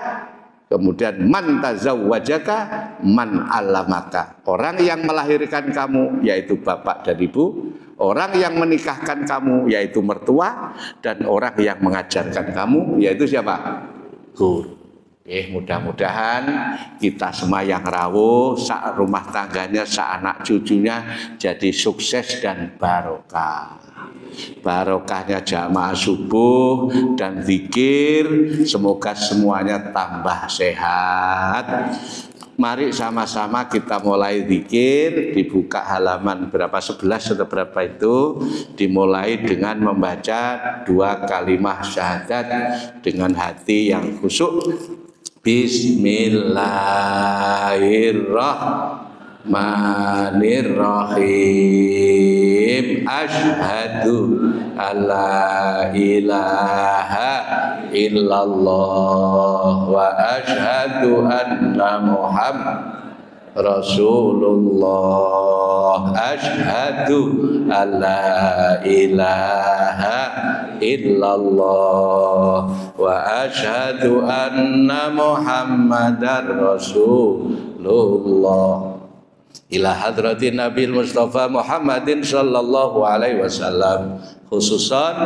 A: kemudian man tazawwajaka, man allamaka. Orang yang melahirkan kamu yaitu bapak dan ibu, orang yang menikahkan kamu yaitu mertua, dan orang yang mengajarkan kamu yaitu siapa? Guru. Mudah-mudahan kita semua yang rawuh, sak rumah tangganya, sak anak cucunya jadi sukses dan barokah. Barokahnya jamaah subuh dan zikir, semoga semuanya tambah sehat. Mari sama-sama kita mulai zikir, dibuka halaman berapa 11 atau berapa itu, dimulai dengan membaca 2 kalimat syahadat dengan hati yang khusyuk. Bismillahirrahmanirrahim. Asyhadu alla ilaha illallah wa asyhadu anna Muhammad Rasulullah. Asyhadu alla ilaha illallah wa asyhadu anna Muhammadar Rasulullah. Ila hadratin Nabil Mustafa Muhammadin sallallahu alaihi wasallam, khususan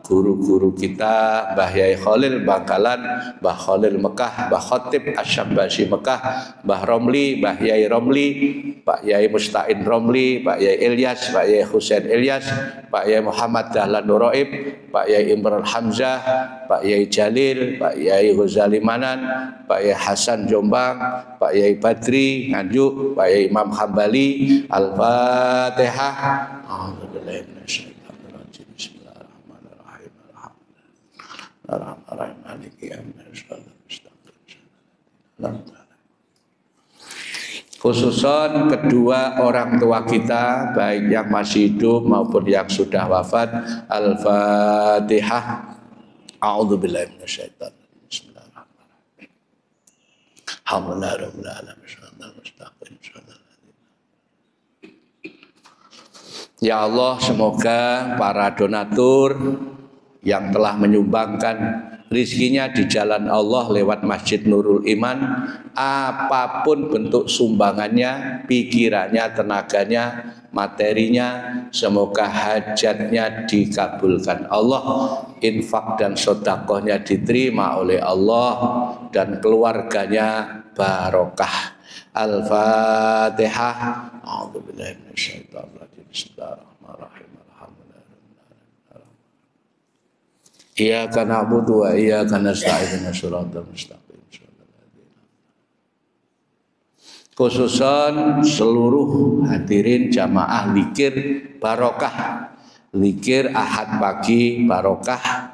A: guru-guru kita, Mbah Yai Khalil Bangkalan, Mbah Khalil Mekah, Mbah Khotib Asyambasi Mekah, Mbah Romli, Mbah Yai Romli, Pak Yai Mustain Romli, Pak Yai Ilyas, Pak Yai Husain Ilyas, Pak Yai Muhammad Dahlan Nuraib, Pak Yai Imran Hamzah, Pak Yai Jalil, Pak Yai Ghazali Manan, Pak Yai Hasan Jombang, Pak Yai Badri Nganjuk, Pak Yai Imam Hambali. Al-Fatihah. Khususan kedua orang tua kita, baik yang masih hidup maupun yang sudah wafat. Al-Fatihah. A'udzubillahi minasyaitonir rajim. Bismillahirrahmanirrahim. Alhamdulillahirabbil alamin. Ya Allah, semoga para donatur yang telah menyumbangkan rizkinya di jalan Allah lewat Masjid Nurul Iman, apapun bentuk sumbangannya, pikirannya, tenaganya, materinya, semoga hajatnya dikabulkan Allah, infak dan sedekahnya diterima oleh Allah, dan keluarganya barokah. Al-Fatihah. A'udzubillahi minasyaitonir rajim. Bismillahirrahmanirrahim. Iyyaka na'budu wa iyyaka nasta'in. Shiratal mustaqim. Khususan seluruh hadirin jamaah zikir barokah, zikir Ahad pagi barokah.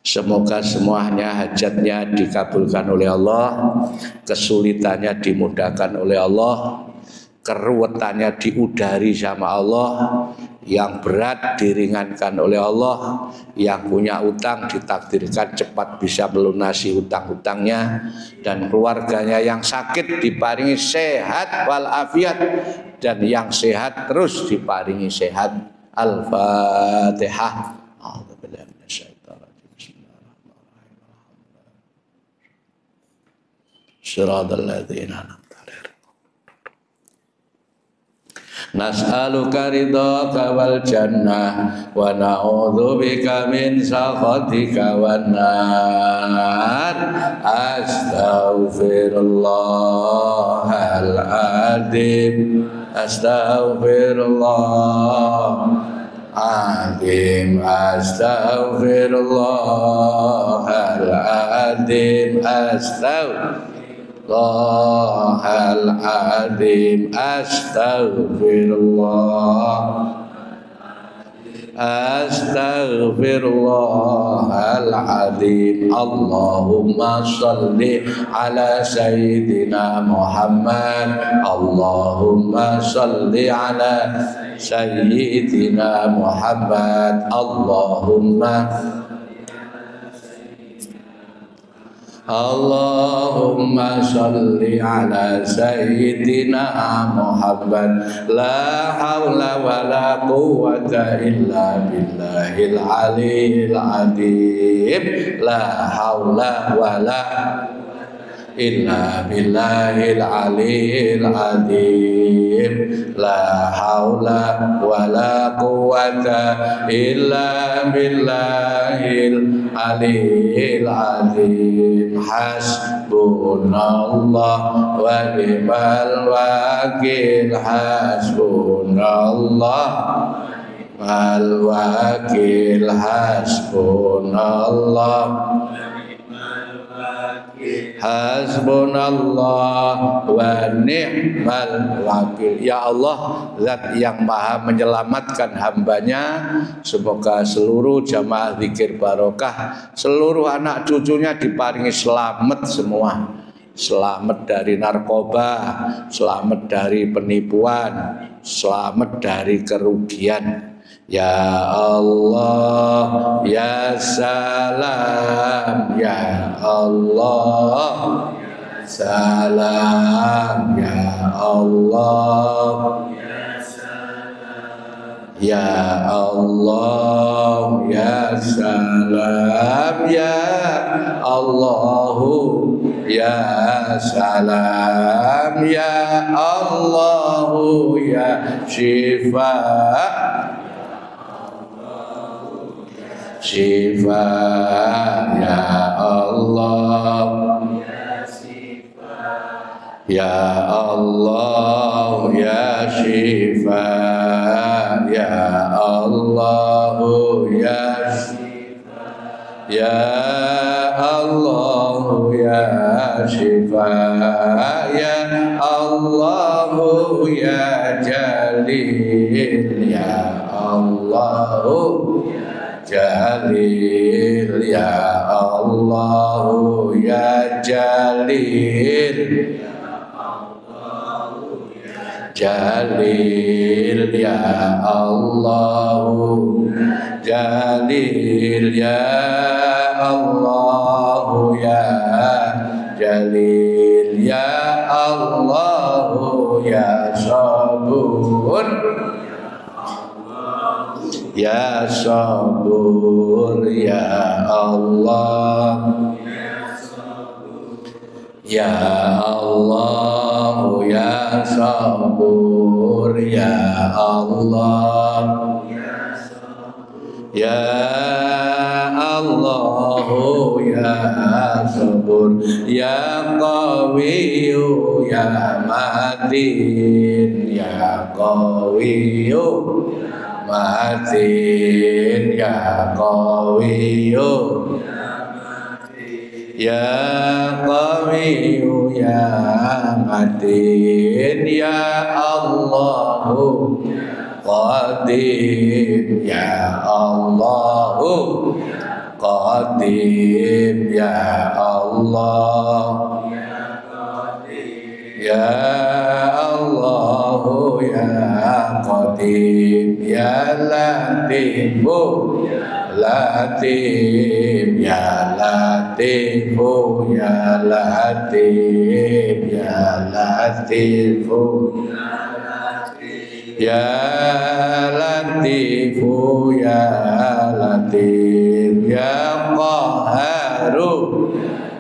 A: Semoga semuanya hajatnya dikabulkan oleh Allah, kesulitannya dimudahkan oleh Allah, keruwetannya diudari sama Allah, yang berat diringankan oleh Allah, yang punya utang ditakdirkan cepat bisa melunasi hutang-hutangnya, dan keluarganya yang sakit diparingi sehat walafiat, dan yang sehat terus diparingi sehat. Al-Fatihah. Shiratal ladzina nas'aluka ridhaka wal jannah wa na'udzubika min sakhatika wan nar. Astaghfirullahal adzim, astaghfirullahal adzim, astaghfirullahal adzim, astaghfirullahal-azim, astaghfirullahal-azim. Allahumma salli ala sayyidina Muhammad, Allahumma salli ala sayyidina Muhammad, Allahumma salli ala sayyidina Muhammad. La hawla wa la quwwata illa billahil aliyyil azim. La hawla wa la illa billahil aliyyil azim. La hawla wa la quwwata illa billahil aliyyil azim. Hasbunallah wa ni'mal wakil. Hasbunallah wal wakil. Hasbunallah, hasbunallah wa ni'mal wakil. Ya Allah, Zat yang maha menyelamatkan hambanya, semoga seluruh jamaah zikir barokah, seluruh anak cucunya diparingi selamat semua. Selamat dari narkoba, selamat dari penipuan, selamat dari kerugian. Ya Allah, ya salam, ya Allah, salam, ya Allah, ya Allah, ya salam, ya Allahu, ya salam, ya Allahu, ya Shifa, Shifa, ya Allah, ya Allah, ya Shifa, ya Allah, ya Shifa, ya Allah, ya Shifa, ya Allah, ya Jalil, ya Allah, Jalil, ya Allah, ya Jalil, Jalil, ya Allah, Jalil, ya Allah, ya Jalil, ya Allah, ya Sabur, ya Sabur, ya Allah, ya Allah, ya Sabur, ya Allah, ya Allah, ya Sabur, ya Qawiyu, ya Matin, ya Qawiyu, Matin, ya Qawiyu, ya Qawiyu, ya Matin, ya Allahu, Qadim, ya Allahu, Qadim, ya Allah, ya Allahu, ya Qadim, Latif ya Latifu Latif ya Latifu ya Latif ya Latifu ya Latifu ya Latif ya Qaharu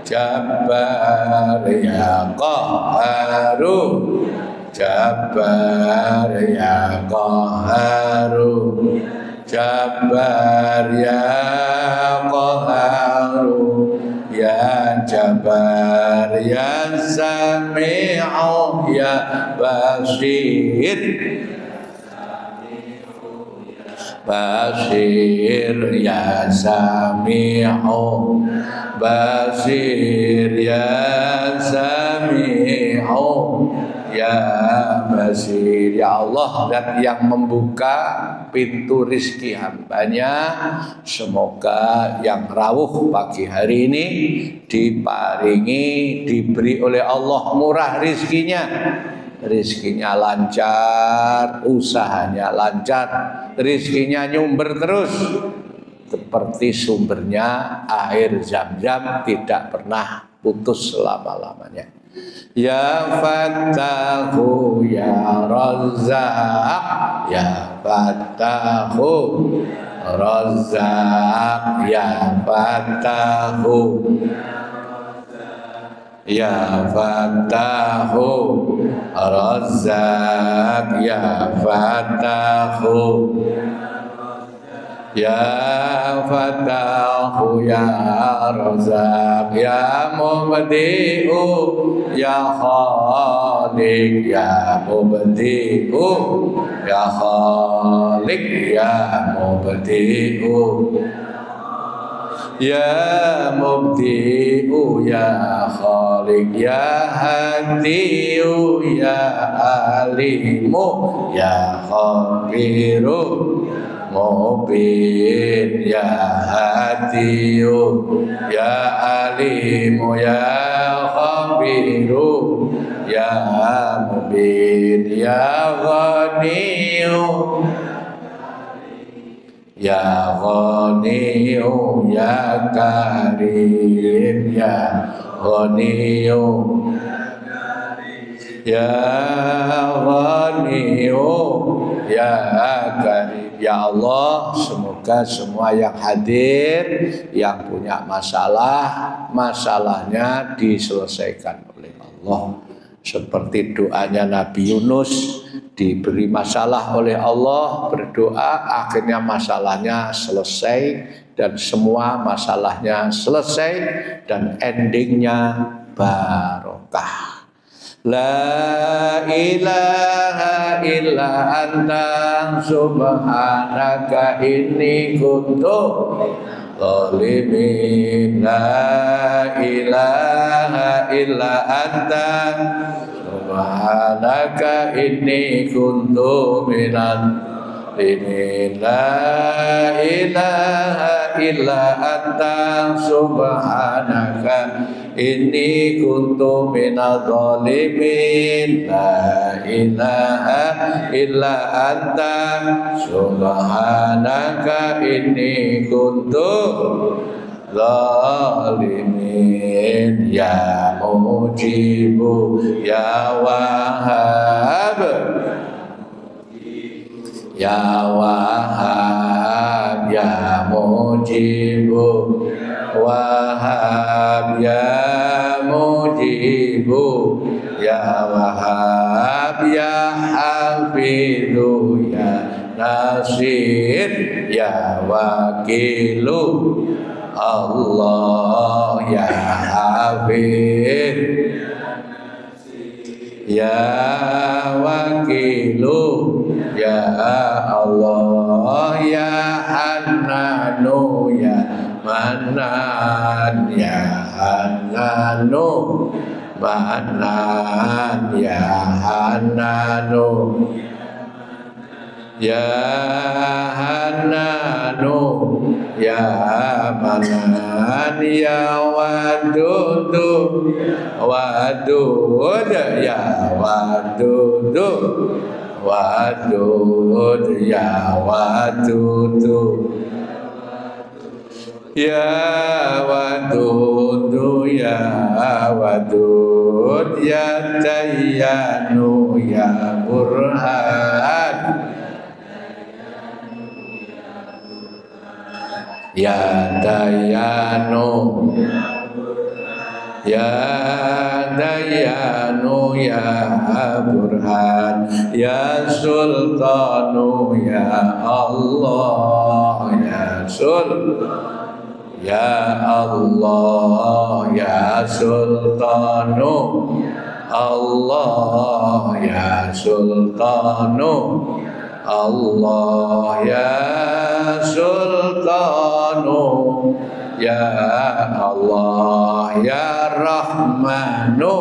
A: Jabbar ya Qaharu Jabbar ya Qaharu Jabbar ya Qaharu ya Jabbar ya Sami'u ya Basir Basir ya Sami'u Basir ya Sami'u ya Basir. Ya Allah, dan yang membuka pintu rizki hambanya, semoga yang rawuh pagi hari ini diparingi, diberi oleh Allah murah rizkinya, rizkinya lancar, usahanya lancar, rizkinya nyumber terus seperti sumbernya air Zam-Zam, tidak pernah putus selama-lamanya. Ya Fattahu ya Razzaq ya Fattahu Razzaq ya Fattahu ya Fattahu Razzaq ya Fattahu ya Fattahu ya Razzaq ya Mubdi'u ya Khaliq ya Mubdi'u ya Khaliq ya Mubdi'u ya Mubdi'u ya Khaliq ya Hadiyu ya Alimu ya Khabiru Mubin ya Hadiyu ya Alimu ya Khabiru ya Mubin ya Ghaniyu ya Ghaniyu ya Karim ya Ghaniyu ya Ghaniyu ya Karim. Ya Allah, semoga semua yang hadir, yang punya masalah, masalahnya diselesaikan oleh Allah. Seperti doanya Nabi Yunus, diberi masalah oleh Allah, berdoa, akhirnya masalahnya selesai, dan semua masalahnya selesai, dan endingnya barokah. La ilaha illa anta subhanaka inni kuntu zalimin. La ilaha illa anta subhanaka inni kuntu minadh zalimin. La ilaha illa anta subhanaka inni kuntu minadh zalimin. La ilaha illa anta subhanaka inni kuntu zalimin. Ya Mujibu ya Wahhab ya Wahhab ya Mujibu Wahhab ya Mujibu ya Wahhab ya Hafidhu ya Nasir ya Wakilu Allah ya Hafid ya Wakilu ya Allah ya Hannanu ya Manan ya Hannanu Manan ya Hannanu ya Hannanu ya Manan ya Wadudu Wadud ya Wadudu wadud ya wadudu ya wadud ya wadud ya Dayyanu ya Burhan ya Dayyanu ya Dayyanu ya Burhan ya Sultanu ya Allah ya Sultan ya Allah ya Sultanu Allah ya Sultanu Allah ya Sultanu ya Allah ya Rahmanu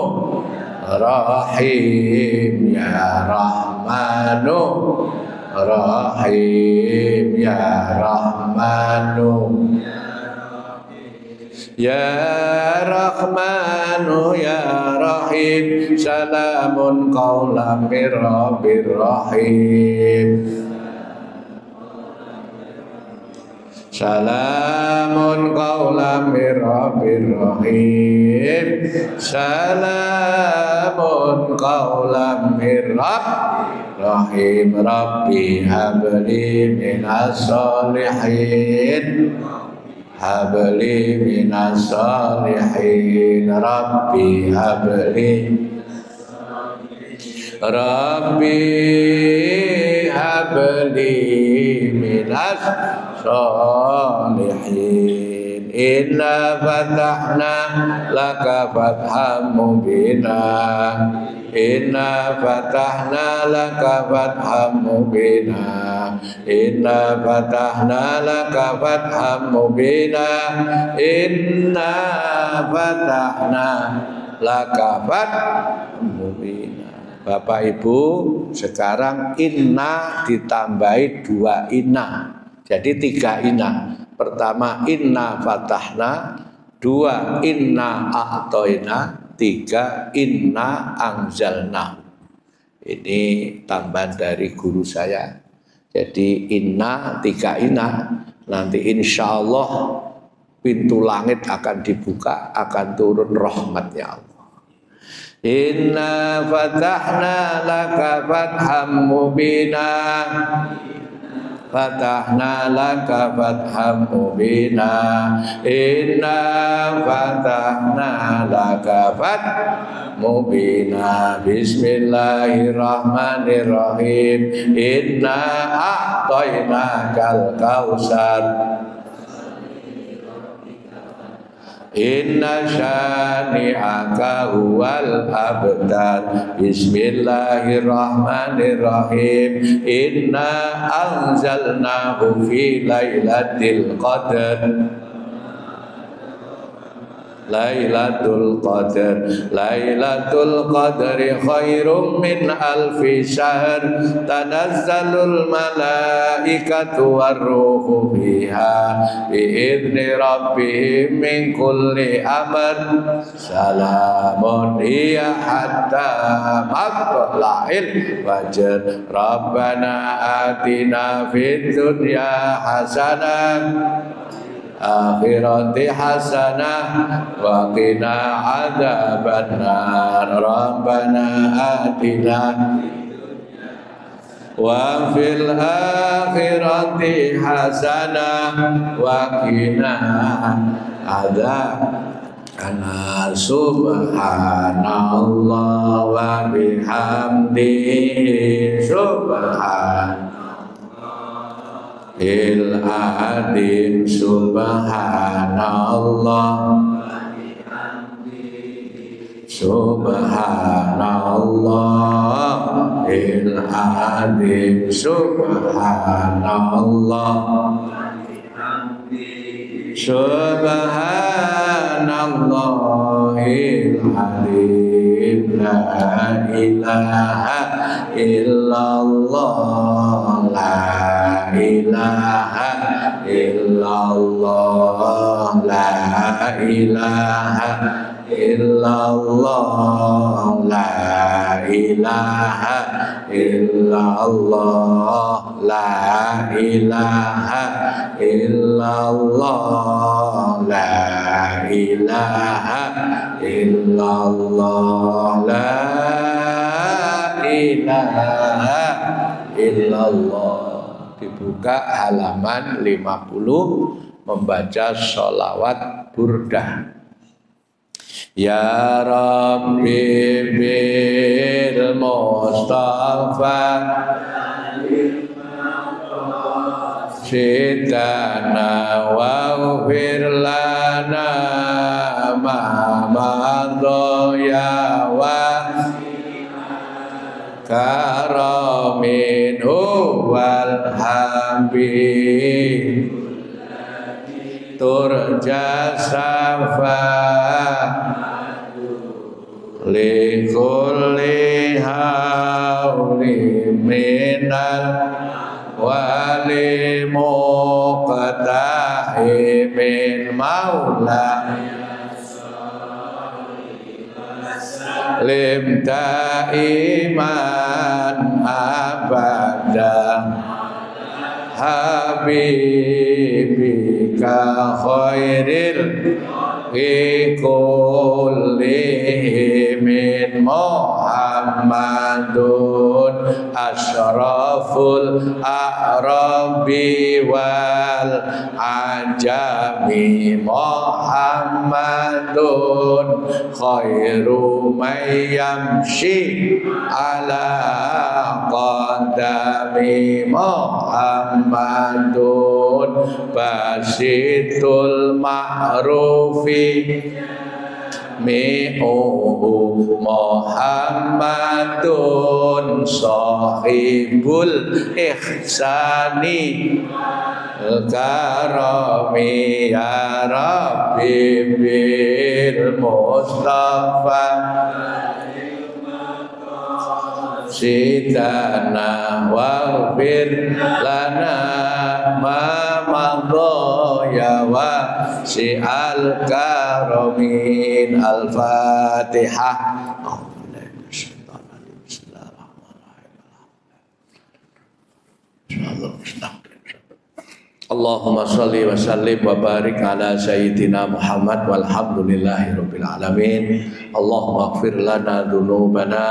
A: Rahim ya Rahmanu Rahim ya Rahmanu ya Rahmanu ya Rahim salamun qaulan mir rabbir rahim salamun qaulan mir rabbir rahim salamun qaulan mir rabbir rahim rabbi habli minas solihin habli minas salihin rabbi habli rabbi habli minas salihin inna fatahna laka fatham mubina inna fatahna laka fatham mubina inna fatahna laka fatham mubina inna fatahna laka fatham mubina. Bapak Ibu, sekarang inna ditambahi 2 inna, jadi 3 inna. Pertama inna fatahna, 2 inna a'toina, 3 inna anzalna. Ini tambahan dari guru saya. Jadi inna 3 inna, nanti insya Allah pintu langit akan dibuka, akan turun rahmatnya Allah. Inna fatahna laka fatham mubina fatahna laka fatham mubina inna fatahna laka fatham mubina bismillahirrahmanirrahim inna a'tainakal kautsar inna syani'aka huwal abtar bismillahirrahmanirrahim inna anzalnahu fi lailatul qadar Lailatul Qadri khairum min alfi syahr tanazzalul malaikatu warruhu fiha biidzni rabbihim min kulli amr salamun hiya hatta matla'il fajr rabbana atina fid dunya hasanah akhirati hasanah wa qina adzabannar rabbana atina wa fil akhirati hasanah wa qina adzabannar subhanallah wa bihamdihi subhanallah il-adim subhanallah subhanallah il-adim subhanallah subhanallahil-adim la ilaha illallah la ilaha illallah la ilaha illallah, la ilaha illallah, la ilaha illallah, la ilaha illallah, la ilaha illallah. Dibuka halaman 50, membaca sholawat burdah. Ya Rabbi bil Mustafa Sidana waghfir lana ma madaya wa karamin wal habib turja safa li kulli hauli minal wali muqtahi min maula lim daiman abada habibika khairil kulli min Muhammadun asyraful a'rabi wal ajami Muhammadun khairu may yamshi ala qadami Muhammadun basitul ma'rufi mi'uhu Muhammadun sahibul ihsani karami ya Rabbi bil Mustafa Sidana waghfir lana ma madaya wa si'al karamin. Al-Fatihah. Allahumma sholli wa sallim wa barik ala sayyidina Muhammad walhamdulillahi rabbil alamin. Allahumma ighfir lana dzunubana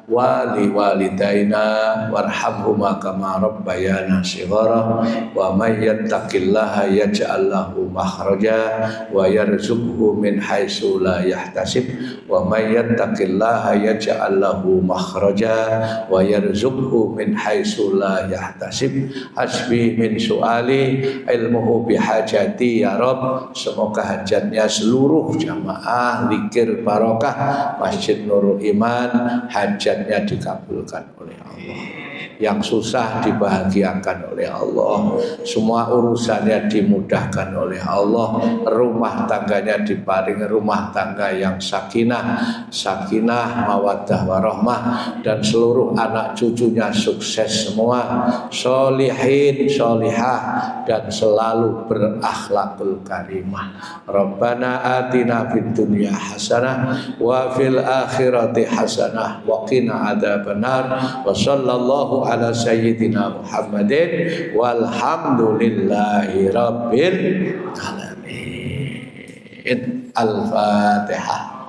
A: wa li walidaina warhamhuma kama rabbayana shighara wa may yattaqillaha yaj'al lahu makhraja wa yarzuqhu min haitsu la yahtasib wa may yattaqillaha yaj'al lahu makhraja wa yarzuqhu min haitsu la yahtasib. Hasbi min su'ali ilmuhu bihajati ya Rabb. Semoga hajatnya seluruh jamaah zikir barokah Masjid Nurul Iman hajatnya dikabulkan oleh Allah, yang susah dibahagiakan oleh Allah, semua urusannya dimudahkan oleh Allah, rumah tangganya diparingi rumah tangga yang sakinah mawaddah warahmah, dan seluruh anak cucunya sukses semua, sholihin sholihah, dan selalu berakhlakul karimah. Rabbana atina fid dunya hasanah wa fil akhirati hasanah wa qina adzabannar. Wa sallallahu ala sayyidina Muhammadin walhamdulillahi rabbil alamin. Al-Fatihah.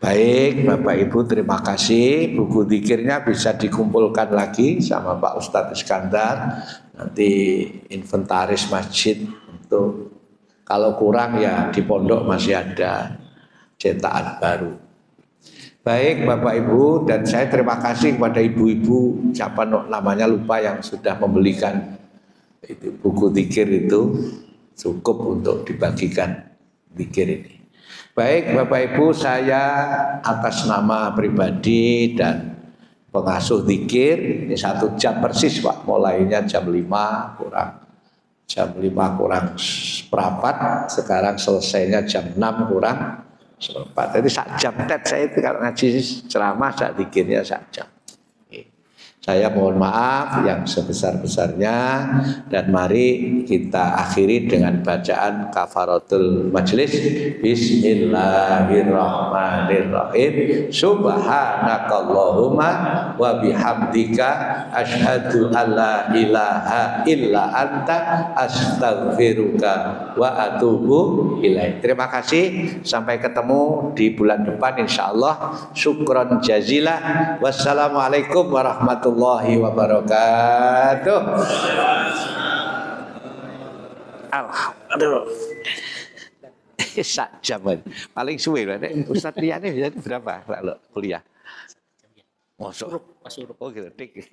A: Baik Bapak Ibu, terima kasih. Buku zikirnya bisa dikumpulkan lagi sama Pak Ustadz Iskandar. Nanti inventaris masjid untuk, kalau kurang ya di pondok masih ada cetakan baru. Baik Bapak Ibu, dan saya terima kasih kepada ibu-ibu, siapa namanya lupa, yang sudah membelikan itu buku zikir itu, cukup untuk dibagikan zikir ini. Baik Bapak Ibu, saya atas nama pribadi dan pengasuh zikir, ini 1 jam persis Pak, mulainya jam 5 kurang seperempat, sekarang selesainya jam 6 kurang seperempat. Jadi 1 jam tet saya itu kalau ngaji ceramah, saya zikirnya 1 jam. Saya mohon maaf yang sebesar-besarnya dan mari kita akhiri dengan bacaan kafaratul majlis. Bismillahirrahmanirrahim. Subhanakallahumma wa bihamdika asyhadu alla ilaha illa anta astaghfiruka wa atubu ilaik. Terima kasih, sampai ketemu di bulan depan insyaallah. Syukron jazilah. Wassalamualaikum warahmatullahi wabarakatuh. Alhamdulillah. Sak jam paling suwe lho nek Ustaz liyane berapa kalau kuliah? Masuk. Oh gitu, dik.